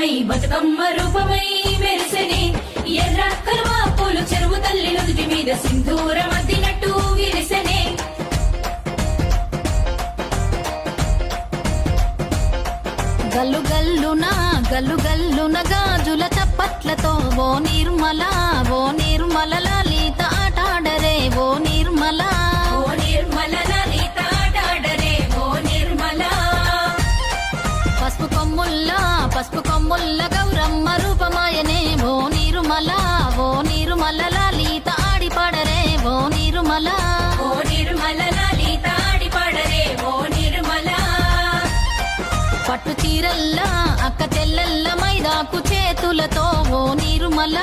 రూపమై బతుకమ్మ రూపమై మెరిసెనే ఎర్ర కలువ పూలు చెరువు తల్లి నుదుటి మీద సింధూరం అద్దినట్టు విరిసెనే గల్లు గల్లున గాజుల చప్పట్లతో ఓ నిర్మల లలిత ఆటాడరే ఓ నిర్మల లలిత ఆటాడరే ఓ నిర్మల పసుపు కొమ్ముల్ల గౌరమ్మ రూపమాయనే ఓ నిర్మల లలిత ఆడిపాడరే ఓ నిర్మల లలిత ఆడిపాడరే ఓ నిర్మల పట్టు చీరల్లా అక్క చెల్లెల్ల మైదాకు చేతులతో ఓ నిర్మల